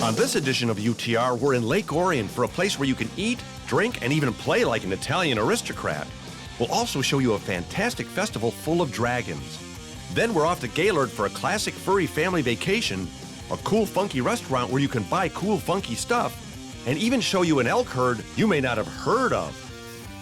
On this edition of UTR, we're in Lake Orion for a place where you can eat, drink, and even play like an Italian aristocrat. We'll also show you a fantastic festival full of dragons. Then we're off to Gaylord for a classic furry family vacation, a cool funky restaurant where you can buy cool funky stuff, and even show you an elk herd you may not have heard of.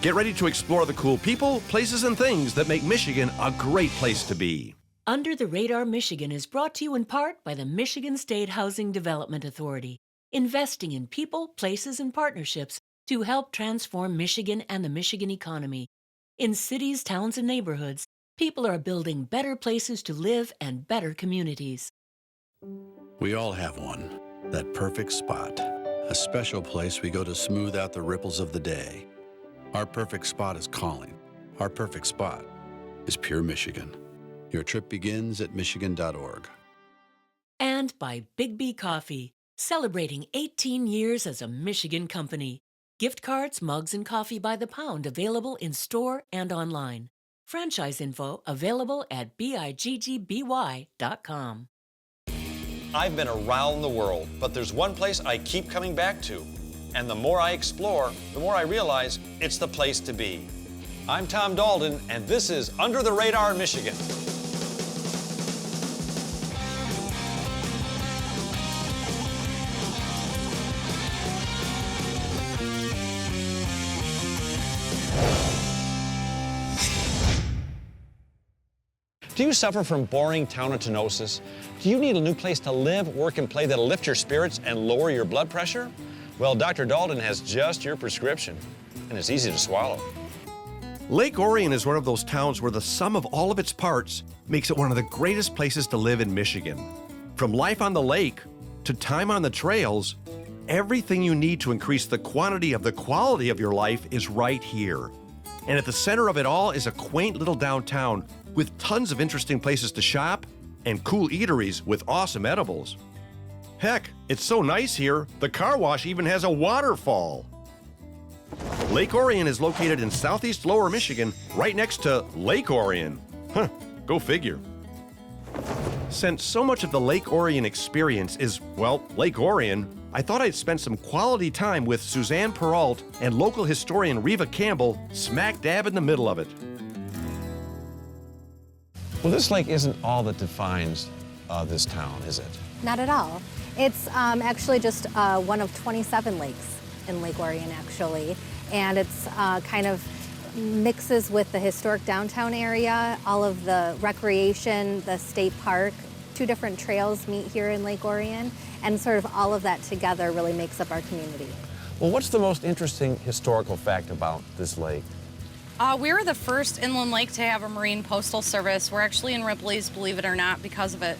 Get ready to explore the cool people, places, and things that make Michigan a great place to be. Under the Radar Michigan is brought to you in part by the Michigan State Housing Development Authority, investing in people, places, and partnerships to help transform Michigan and the Michigan economy. In cities, towns, and neighborhoods, people are building better places to live and better communities. We all have one, that perfect spot, a special place we go to smooth out the ripples of the day. Our perfect spot is calling. Our perfect spot is pure Michigan. Your trip begins at michigan.org. And by Big B Coffee, celebrating 18 years as a Michigan company. Gift cards, mugs, and coffee by the pound available in store and online. Franchise info available at biggby.com. I've been around the world, but there's one place I keep coming back to. And the more I explore, the more I realize it's the place to be. I'm Tom Dalton, and this is Under the Radar, Michigan. Do you suffer from boring townotonosis? Do you need a new place to live, work, and play that'll lift your spirits and lower your blood pressure? Well, Dr. Dalton has just your prescription, and it's easy to swallow. Lake Orion is one of those towns where the sum of all of its parts makes it one of the greatest places to live in Michigan. From life on the lake to time on the trails, everything you need to increase the quantity of the quality of your life is right here. And at the center of it all is a quaint little downtown with tons of interesting places to shop and cool eateries with awesome edibles. Heck, it's so nice here, the car wash even has a waterfall. Lake Orion is located in southeast Lower Michigan, right next to Lake Orion. Huh, go figure. Since so much of the Lake Orion experience is, well, Lake Orion, I thought I'd spend some quality time with Suzanne Peralt and local historian Reva Campbell smack dab in the middle of it. Well, this lake isn't all that defines this town, is it? Not at all. It's actually just one of 27 lakes in Lake Orion, actually. And it's kind of mixes with the historic downtown area, all of the recreation, the state park. 2 different trails meet here in Lake Orion, and sort of all of that together really makes up our community. Well, what's the most interesting historical fact about this lake? We were the first inland lake to have a marine postal service. We're actually in Ripley's, believe it or not, because of it.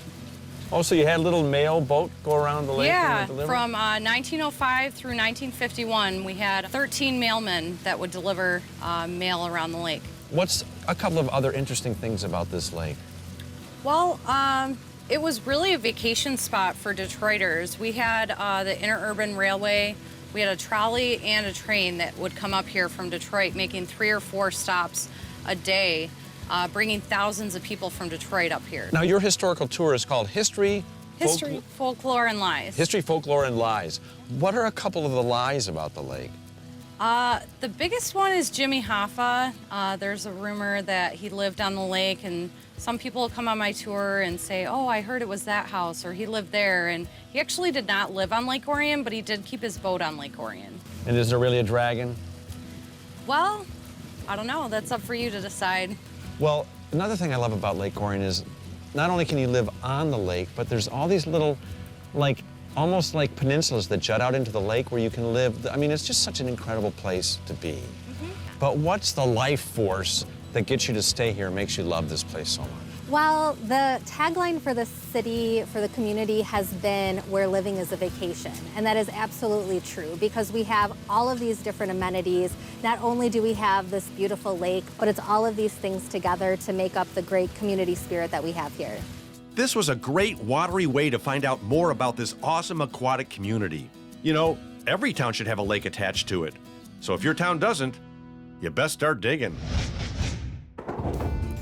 Oh, so you had a little mail boat go around the lake? Yeah, and deliver? from 1905 through 1951, we had 13 mailmen that would deliver mail around the lake. What's a couple of other interesting things about this lake? Well, it was really a vacation spot for Detroiters. We had the interurban railway. We had a trolley and a train that would come up here from Detroit, making 3 or 4 stops a day, bringing thousands of people from Detroit up here. Now, your historical tour is called History, Folklore, and Lies. History, Folklore, and Lies. What are a couple of the lies about the lake? The biggest one is Jimmy Hoffa. There's a rumor that he lived on the lake, and some people come on my tour and say, oh, I heard it was that house, or he lived there. And he actually did not live on Lake Orion, but he did keep his boat on Lake Orion. And is there really a dragon? Well, I don't know. That's up for you to decide. Well, another thing I love about Lake Orion is not only can you live on the lake, but there's all these little, almost like peninsulas that jut out into the lake where you can live. I mean, it's just such an incredible place to be. Mm-hmm. But what's the life force that gets you to stay here and makes you love this place so much? Well, the tagline for the city, for the community, has been where living is a vacation. And that is absolutely true, because we have all of these different amenities. Not only do we have this beautiful lake, but it's all of these things together to make up the great community spirit that we have here. This was a great watery way to find out more about this awesome aquatic community. You know, every town should have a lake attached to it. So if your town doesn't, you best start digging.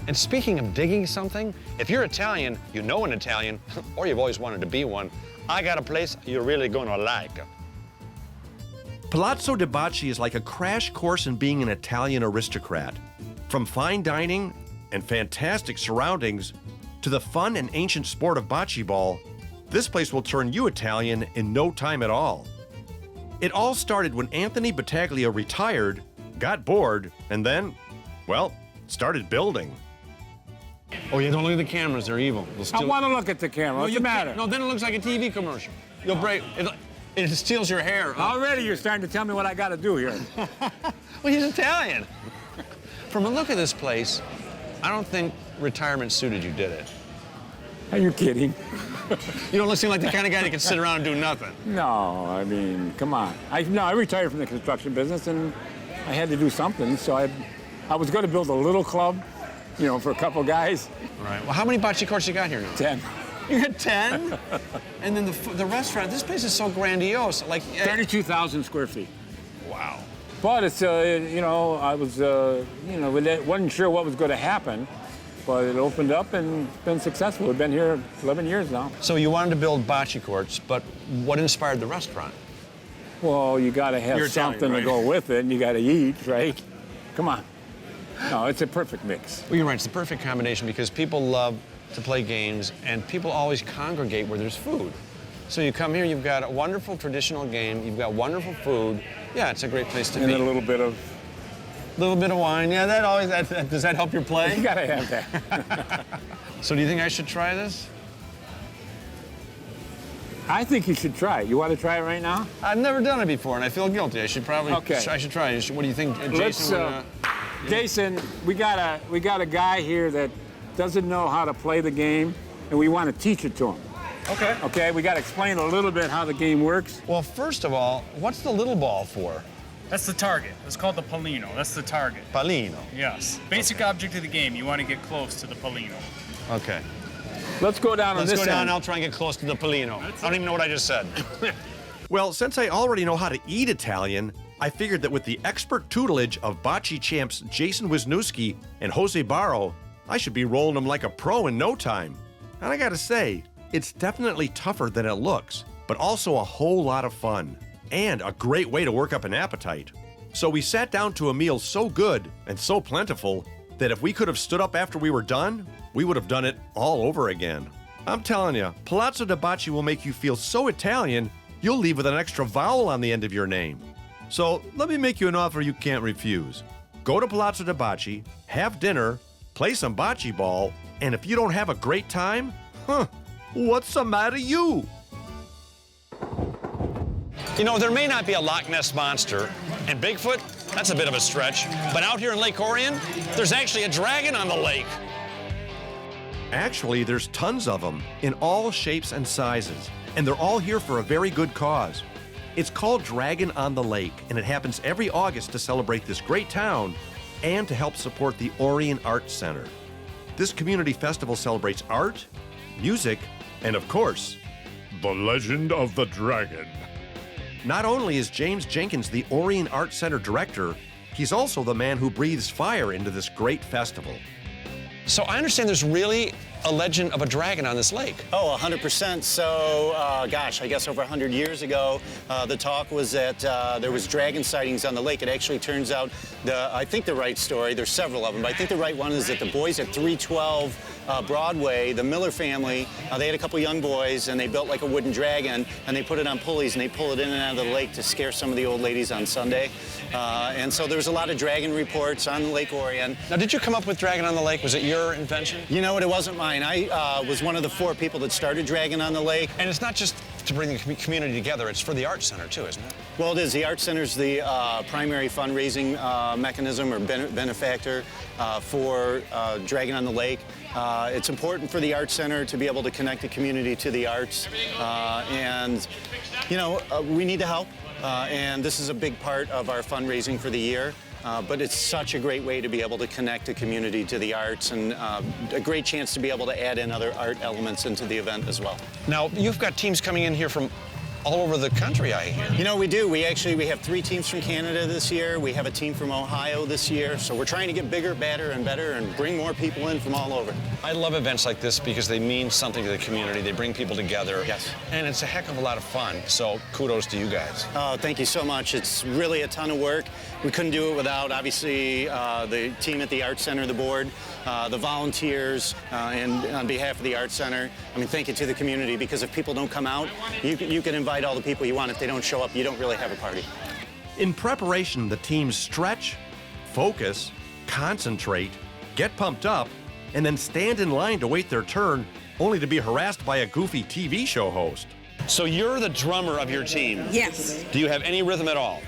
And speaking of digging something, if you're Italian, you know an Italian, or you've always wanted to be one, I got a place you're really gonna like. Palazzo de Bocce is like a crash course in being an Italian aristocrat. From fine dining and fantastic surroundings to the fun and ancient sport of bocce ball, this place will turn you Italian in no time at all. It all started when Anthony Battaglia retired, got bored, and then, well, started building. Oh, yeah, don't look at the cameras, they're evil. I want to look at the camera. What's the matter? No, then it looks like a TV commercial. You'll break, it steals your hair. Already you're starting to tell me what I got to do here. Well, he's Italian. From a look at this place, I don't think retirement suited you, did it? Are you kidding? You don't seem like the kind of guy that can sit around and do nothing. No, I mean, come on. I retired from the construction business, and I had to do something, so I was going to build a little club, you know, for a couple guys. Right. Well, how many bocce courts you got here now? 10. You got 10? And then the restaurant, this place is so grandiose. Like 32,000 square feet. Wow. But it's, you know, I was, you know, wasn't sure what was going to happen, but it opened up and been successful. We've been here 11 years now. So you wanted to build bocce courts, but what inspired the restaurant? Well, you got to have You're Italian, something right? to go with it, and you got to eat, right? Come on. No, it's a perfect mix. Well, you're right. It's the perfect combination because people love to play games, and people always congregate where there's food. So you come here, you've got a wonderful traditional game, you've got wonderful food. Yeah, it's a great place to And be. then a little bit of... wine. Yeah, that always, does that help your play? You got to have that. So do you think I should try this? I think you should try it. You want to try it right now? I've never done it before, and I feel guilty. I should probably. Okay. I should try it. What do you think, Jason? Let's, Jason, we got a guy here that doesn't know how to play the game, and we want to teach it to him. Okay. Okay, we got to explain a little bit how the game works. Well, first of all, what's the little ball for? That's the target. It's called the Palino. That's the target. Palino. Yes. Basic object of the game. You want to get close to the Palino. Okay. Let's go down on Let's this go down. end. I'll try and get close to the Palino. I don't even know what I just said. Well, since I already know how to eat Italian, I figured that with the expert tutelage of bocce champs Jason Wisniewski and Jose Barro, I should be rolling them like a pro in no time. And I gotta say, it's definitely tougher than it looks, but also a whole lot of fun. And a great way to work up an appetite. So we sat down to a meal so good and so plentiful that if we could have stood up after we were done, we would have done it all over again. I'm telling you, Palazzo de Bocce will make you feel so Italian, you'll leave with an extra vowel on the end of your name. So let me make you an offer you can't refuse. Go to Palazzo de Bocce, have dinner, play some bocce ball, and if you don't have a great time, what's the matter you? You know, there may not be a Loch Ness Monster, and Bigfoot, that's a bit of a stretch, but out here in Lake Orion, there's actually a dragon on the lake. Actually, there's tons of them in all shapes and sizes, and they're all here for a very good cause. It's called Dragon on the Lake, and it happens every August to celebrate this great town and to help support the Orion Arts Center. This community festival celebrates art, music, and of course, The Legend of the Dragon. not only is James Jenkins the Orion Arts Center director, he's also the man who breathes fire into this great festival. So I understand there's really a legend of a dragon on this lake. Oh, 100%. So, gosh, I guess over 100 years ago, the talk was that there was dragon sightings on the lake. It actually turns out, I think the right story, there's several of them, but I think the right one is that the boys at 312 Broadway, the Miller family, they had a couple young boys, and they built like a wooden dragon, and they put it on pulleys, and they pull it in and out of the lake to scare some of the old ladies on Sunday. And so there was a lot of dragon reports on Lake Orion. Now, did you come up with Dragon on the Lake? Was it your invention? You know what? It wasn't mine. I was one of the 4 people that started Dragon on the Lake. And it's not just to bring the community together, it's for the Arts Center too, isn't it? Well, it is. The Arts Center is the primary fundraising mechanism or benefactor for Dragon on the Lake. It's important for the Arts Center to be able to connect the community to the arts. And, you know, we need to help. And this is a big part of our fundraising for the year. But it's such a great way to be able to connect the community to the arts and a great chance to be able to add in other art elements into the event as well. Now, you've got teams coming in here from all over the country, I hear. You know, we do. We have 3 teams from Canada this year. We have a team from Ohio this year. So we're trying to get bigger, badder, and better and bring more people in from all over. I love events like this because they mean something to the community. They bring people together. Yes. And it's a heck of a lot of fun. So kudos to you guys. Oh, thank you so much. It's really a ton of work. We couldn't do it without, obviously, the team at the Art Center, the board, the volunteers, and on behalf of the Art Center, I mean, thank you to the community, because if people don't come out, you can invite all the people you want. If they don't show up, you don't really have a party. In preparation, the teams stretch, focus, concentrate, get pumped up, and then stand in line to wait their turn, only to be harassed by a goofy TV show host. So you're the drummer of your team. Yes. Do you have any rhythm at all?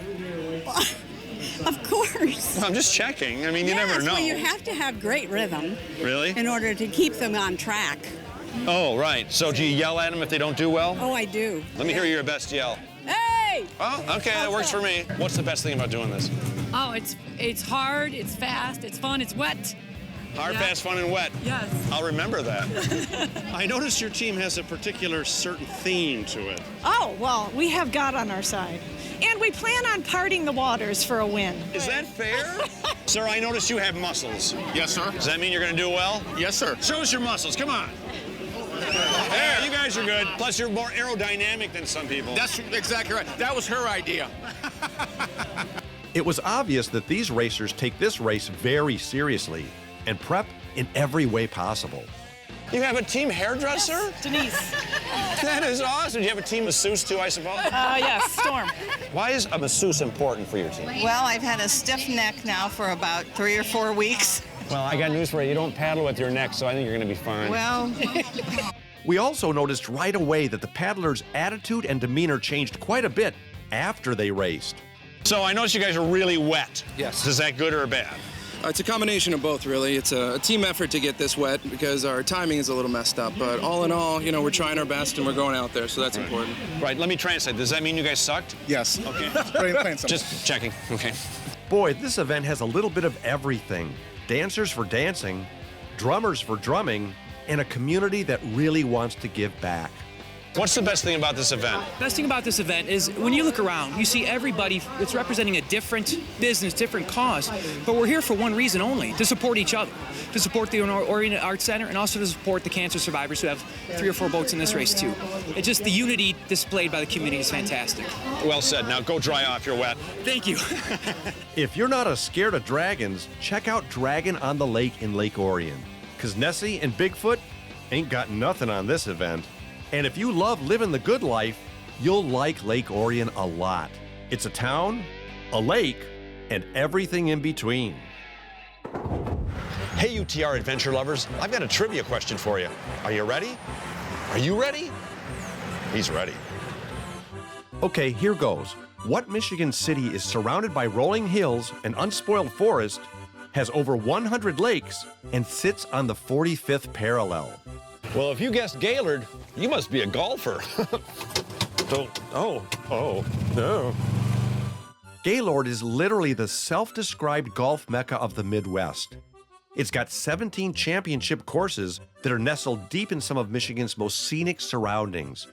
Of course. Well, I'm just checking. I mean, you never know. Well, you have to have great rhythm. Really? In order to keep them on track. Oh, right. So do you yell at them if they don't do well? Oh, I do. Let me hear your best yell. Hey! Oh, okay, that works for me. What's the best thing about doing this? Oh, it's hard, it's fast, it's fun, it's wet. Hard, fast, fun, and wet. Yes. I'll remember that. I noticed your team has a particular certain theme to it. Oh, well, we have God on our side. And we plan on parting the waters for a win. Is that fair? Sir, I noticed you have muscles. Yes, sir. Does that mean you're going to do well? Yes, sir. Show us your muscles. Come on. There, you guys are good. Plus, you're more aerodynamic than some people. That's exactly right. That was her idea. It was obvious that these racers take this race very seriously and prep in every way possible. You have a team hairdresser? Yes, Denise. That is awesome. Do you have a team masseuse too, I suppose? Yes, Storm. Why is a masseuse important for your team? Well, I've had a stiff neck now for about 3 or 4 weeks. Well, I got news for you. You don't paddle with your neck, so I think you're going to be fine. Well, We also noticed right away that the paddlers' attitude and demeanor changed quite a bit after they raced. So I noticed you guys are really wet. Yes. Is that good or bad? It's a combination of both, really. It's a team effort to get this wet because our timing is a little messed up. But all in all, you know, we're trying our best and we're going out there, so that's important. Right, let me translate. Does that mean you guys sucked? Yes. Okay. Just checking. Okay. Boy, this event has a little bit of everything. Dancers for dancing, drummers for drumming, and a community that really wants to give back. What's the best thing about this event? Best thing about this event is when you look around, you see everybody that's representing a different business, different cause, but we're here for one reason only, to support each other, to support the Orion Art Center and also to support the cancer survivors who have 3 or 4 boats in this race too. It's just the unity displayed by the community is fantastic. Well said. Now go dry off. You're wet. Thank you. If you're not as scared of dragons, check out Dragon on the Lake in Lake Orion, because Nessie and Bigfoot ain't got nothing on this event. And if you love living the good life, you'll like Lake Orion a lot. It's a town, a lake, and everything in between. Hey, UTR adventure lovers, I've got a trivia question for you. Are you ready? Are you ready? He's ready. Okay, here goes. What Michigan city is surrounded by rolling hills and unspoiled forest, has over 100 lakes, and sits on the 45th parallel? Well, if you guessed Gaylord, you must be a golfer. No. Gaylord is literally the self-described golf mecca of the Midwest. It's got 17 championship courses that are nestled deep in some of Michigan's most scenic surroundings.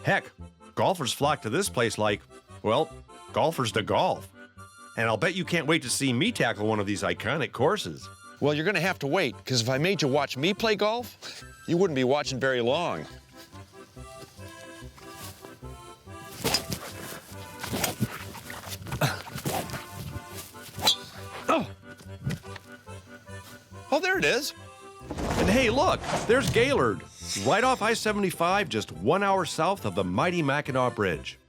Heck, golfers flock to this place like, well, golfers to golf. And I'll bet you can't wait to see me tackle one of these iconic courses. Well, you're going to have to wait, because if I made you watch me play golf, you wouldn't be watching very long. Oh, there it is. And hey, look, there's Gaylord, right off I-75, just 1 hour south of the mighty Mackinac Bridge.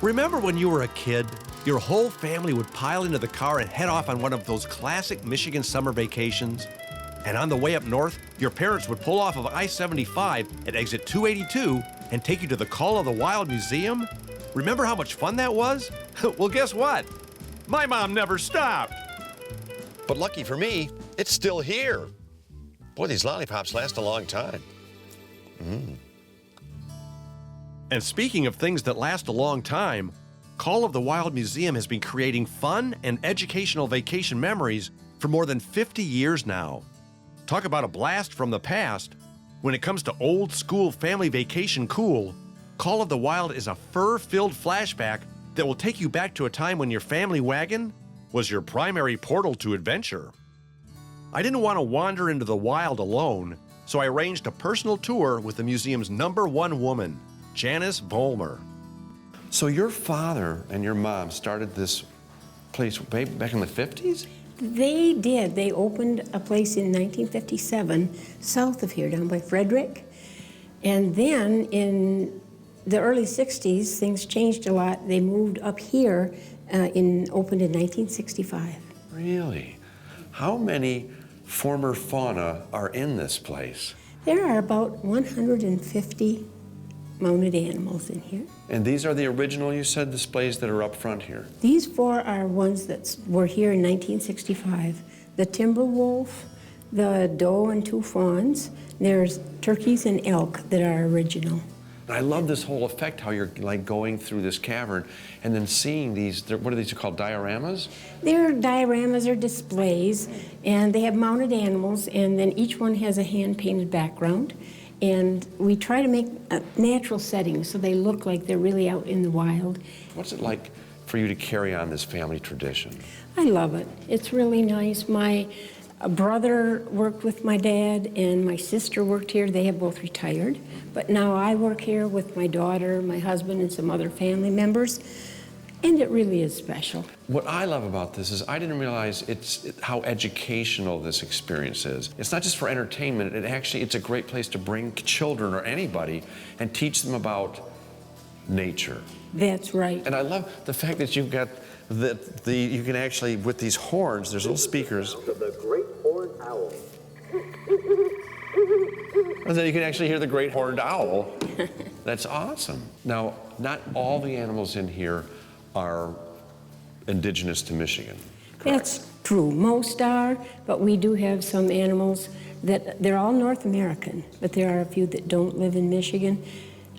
Remember when you were a kid? Your whole family would pile into the car and head off on one of those classic Michigan summer vacations? And on the way up north, your parents would pull off of I-75 at exit 282 and take you to the Call of the Wild Museum? Remember how much fun that was? Well, guess what? My mom never stopped. But lucky for me, it's still here. Boy, these lollipops last a long time. And speaking of things that last a long time, Call of the Wild Museum has been creating fun and educational vacation memories for more than 50 years now. Talk about a blast from the past. When it comes to old school family vacation cool, Call of the Wild is a fur-filled flashback that will take you back to a time when your family wagon was your primary portal to adventure. I didn't want to wander into the wild alone, so I arranged a personal tour with the museum's #1 woman, Janice Vollmer. So your father and your mom started this place back in the 50s? They did. They opened a place in 1957 south of here, down by Frederick. And then in the early 60s, things changed a lot. They moved up here, opened in 1965. Really? How many former fauna are in this place? There are about 150 mounted animals in here. And these are the original, you said, displays that are up front here? These 4 are ones that were here in 1965. The timber wolf, the doe and 2 fawns. There's turkeys and elk that are original. I love this whole effect, how you're like going through this cavern and then seeing these, what are these called, dioramas? They're dioramas or displays, and they have mounted animals, and then each one has a hand-painted background. And we try to make a natural settings so they look like they're really out in the wild. What's it like for you to carry on this family tradition? I love it. It's really nice. My brother worked with my dad, and my sister worked here. They have both retired. But now I work here with my daughter, my husband, and some other family members. And it really is special. What I love about this is I didn't realize how educational this experience is. It's not just for entertainment, it's a great place to bring children or anybody and teach them about nature. That's right. And I love the fact that you've got you can actually, with these horns, there's little speakers. The great horned owl. And then you can actually hear the great horned owl. That's awesome. Now, not all the animals in here are indigenous to Michigan. Correct? That's true. Most are, but we do have some animals that they're all North American, but there are a few that don't live in Michigan.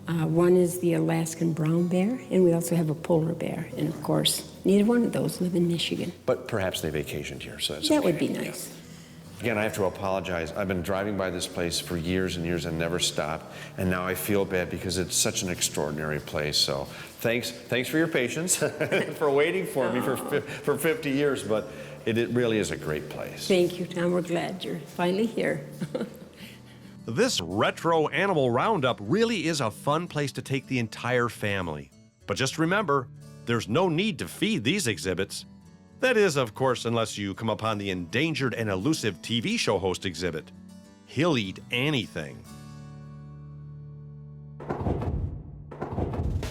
One is the Alaskan brown bear, and we also have a polar bear. And of course, neither one of those live in Michigan. But perhaps they vacationed here, so that's that okay. would be nice. Yeah. Again, I have to apologize. I've been driving by this place for years and years and never stopped, and now I feel bad because it's such an extraordinary place. So thanks for your patience, for waiting for me for 50 years, but it really is a great place. Thank you, Tom. We're glad you're finally here. This retro animal roundup really is a fun place to take the entire family. But just remember, there's no need to feed these exhibits. That is, of course, unless you come upon the endangered and elusive TV show host exhibit. He'll eat anything.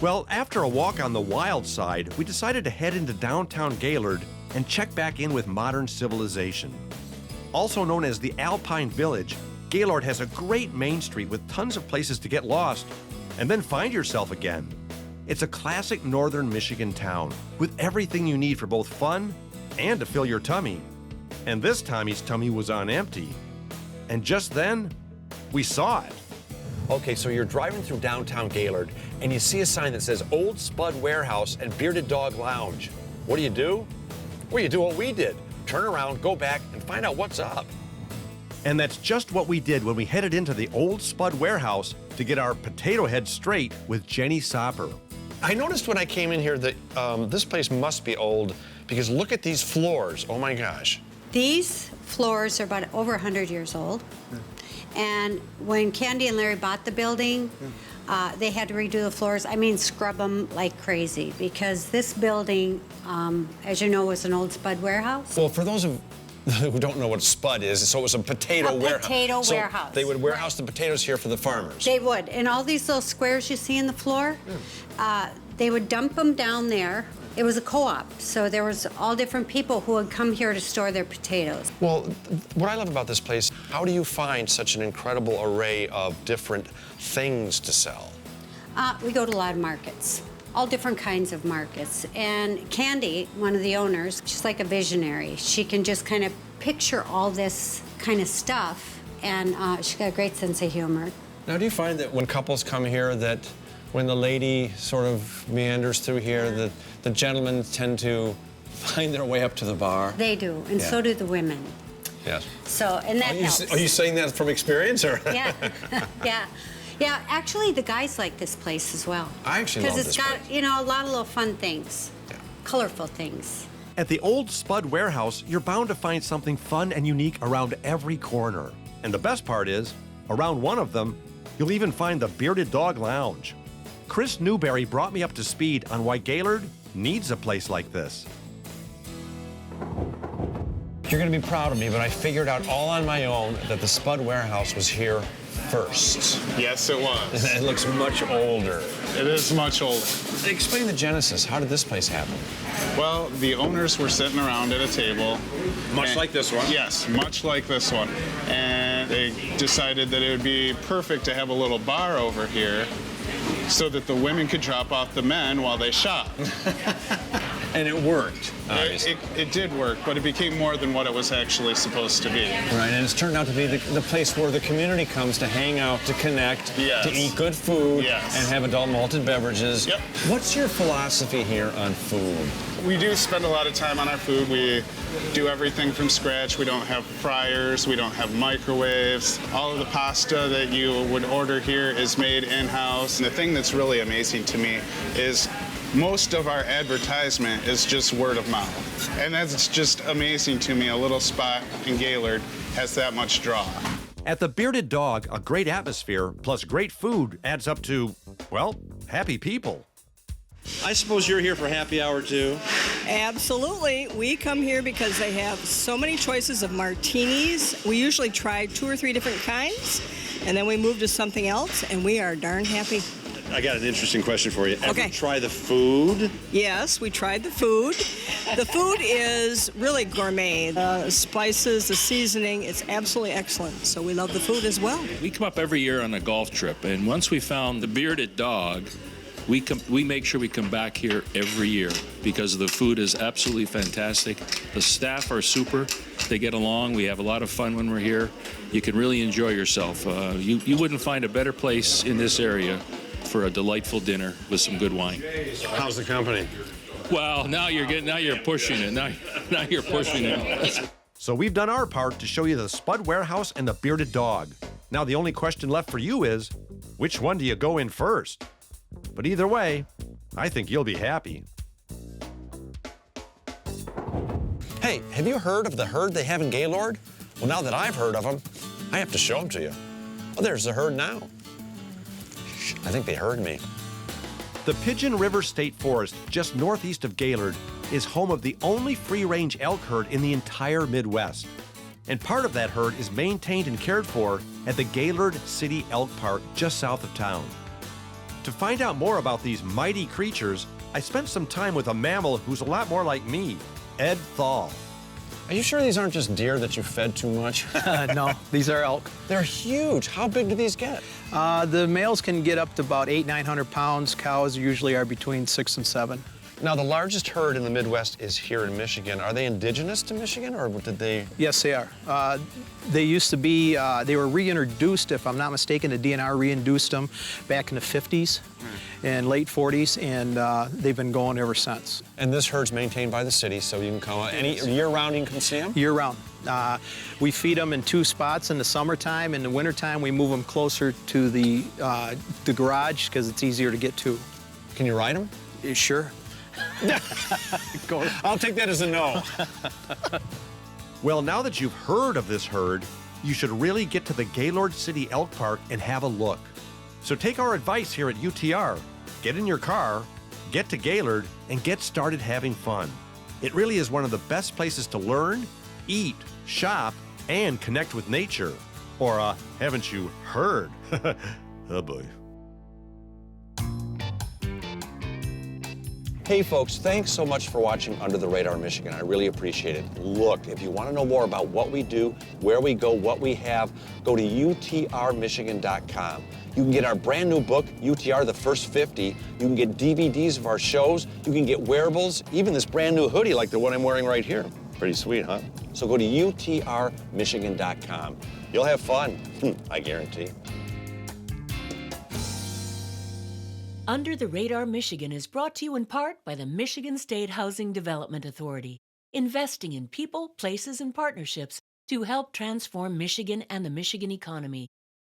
Well, after a walk on the wild side, we decided to head into downtown Gaylord and check back in with modern civilization. Also known as the Alpine Village, Gaylord has a great main street with tons of places to get lost and then find yourself again. It's a classic northern Michigan town with everything you need for both fun and to fill your tummy. And this Tommy's tummy was on empty. And just then, we saw it. Okay, so you're driving through downtown Gaylord and you see a sign that says Old Spud Warehouse and Bearded Dog Lounge. What do? Well, you do what we did. Turn around, go back, and find out what's up. And that's just what we did when we headed into the Old Spud Warehouse to get our potato head straight with Jenny Sopper. I noticed when I came in here that this place must be old because look at these floors. Oh my gosh. These floors are about over 100 years old. And when Candy and Larry bought the building, they had to redo the floors. I mean, scrub them like crazy because this building, as you know, was an old Spud warehouse. Well, for those who don't know what Spud is, so it was a potato warehouse. Potato warehouse. So they would warehouse the potatoes here for the farmers. They would. And all these little squares you see in the floor, they would dump them down there. It was a co-op, so there was all different people who would come here to store their potatoes. Well, what I love about this place, how do you find such an incredible array of different things to sell? We go to a lot of markets, all different kinds of markets. And Candy, one of the owners, she's like a visionary. She can just kind of picture all this kind of stuff, and she's got a great sense of humor. Now, do you find that when couples come here that when the lady sort of meanders through here, that the gentlemen tend to find their way up to the bar? They do, and so do the women. Yes. So, and that helps. Are you saying that from experience, or? Yeah, yeah. Yeah, actually, the guys like this place as well. I actually love this Because it's got, you know, a lot of little fun things, colorful things. At the old Spud Warehouse, you're bound to find something fun and unique around every corner. And the best part is, around one of them, you'll even find the Bearded Dog Lounge. Chris Newberry brought me up to speed on why Gaylord needs a place like this. You're going to be proud of me, but I figured out all on my own that the Spud Warehouse was here first. Yes, it was. It looks much older. It is much older. Explain the genesis. How did this place happen? Well, the owners were sitting around at a table. Much like this one? Yes, much like this one. And they decided that it would be perfect to have a little bar over here so that the women could drop off the men while they shop. And it worked, obviously. It did work, but it became more than what it was actually supposed to be. Right, and it's turned out to be the place where the community comes to hang out, to connect, to eat good food, and have adult malted beverages. Yep. What's your philosophy here on food? We do spend a lot of time on our food. We do everything from scratch. We don't have fryers. We don't have microwaves. All of the pasta that you would order here is made in-house. And the thing that's really amazing to me is most of our advertisement is just word of mouth. And that's just amazing to me. A little spot in Gaylord has that much draw. At the Bearded Dog, a great atmosphere plus great food adds up to, well, happy people. I suppose you're here for happy hour too? Absolutely. We come here because they have so many choices of martinis. We usually try 2 or 3 different kinds, and then we move to something else, and we are darn happy. I got an interesting question for you. Okay. Ever try the food? Yes, we tried the food. The food is really gourmet. The spices, the seasoning, it's absolutely excellent. So we love the food as well. We come up every year on a golf trip, and once we found the Bearded Dog, we make sure we come back here every year because the food is absolutely fantastic. The staff are super. They get along. We have a lot of fun when we're here. You can really enjoy yourself. You wouldn't find a better place in this area for a delightful dinner with some good wine. How's the company? Well, now you're pushing it. Now you're pushing it. So we've done our part to show you the Spud Warehouse and the Bearded Dog. Now the only question left for you is, which one do you go in first? But either way, I think you'll be happy. Hey, have you heard of the herd they have in Gaylord? Well, now that I've heard of them, I have to show them to you. Oh, there's the herd now. Shh, I think they heard me. The Pigeon River State Forest, just northeast of Gaylord, is home of the only free-range elk herd in the entire Midwest. And part of that herd is maintained and cared for at the Gaylord City Elk Park just south of town. To find out more about these mighty creatures, I spent some time with a mammal who's a lot more like me, Ed Thal. Are you sure these aren't just deer that you fed too much? No, these are elk. They're huge. How big do these get? The males can get up to about 800-900 pounds. Cows usually are between 6 and 7. Now, the largest herd in the Midwest is here in Michigan. Are they indigenous to Michigan, or did they? Yes, they are. They used to be, they were reintroduced, if I'm not mistaken, the DNR reintroduced them back in the 50s and late 40s, and they've been going ever since. And this herd's maintained by the city, so you can come any year-round, you can come see them? Year-round. We feed them in 2 spots in the summertime. In the wintertime, we move them closer to the garage because it's easier to get to. Can you ride them? Sure. I'll take that as a no. Well, now that you've heard of this herd, you should really get to the Gaylord City Elk Park and have a look. So take our advice here at UTR. Get in your car, get to Gaylord, and get started having fun. It really is one of the best places to learn, eat, shop, and connect with nature. Or, haven't you heard? Oh boy. Hey folks, thanks so much for watching Under the Radar Michigan. I really appreciate it. Look, if you want to know more about what we do, where we go, what we have, go to utrmichigan.com. You can get our brand new book, UTR The First 50. You can get DVDs of our shows. You can get wearables, even this brand new hoodie like the one I'm wearing right here. Pretty sweet, huh? So go to utrmichigan.com. You'll have fun, I guarantee. Under the Radar Michigan is brought to you in part by the Michigan State Housing Development Authority, investing in people, places, and partnerships to help transform Michigan and the Michigan economy.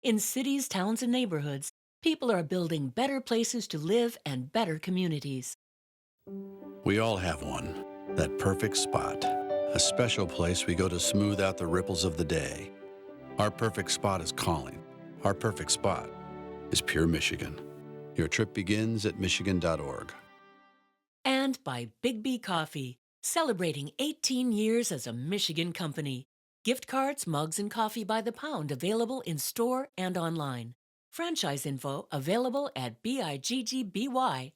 In cities, towns, and neighborhoods, people are building better places to live and better communities. We all have one, that perfect spot, a special place we go to smooth out the ripples of the day. Our perfect spot is calling. Our perfect spot is Pure Michigan. Your trip begins at michigan.org. And by Big B Coffee, celebrating 18 years as a Michigan company. Gift cards, mugs, and coffee by the pound available in store and online. Franchise info available at biggby.com.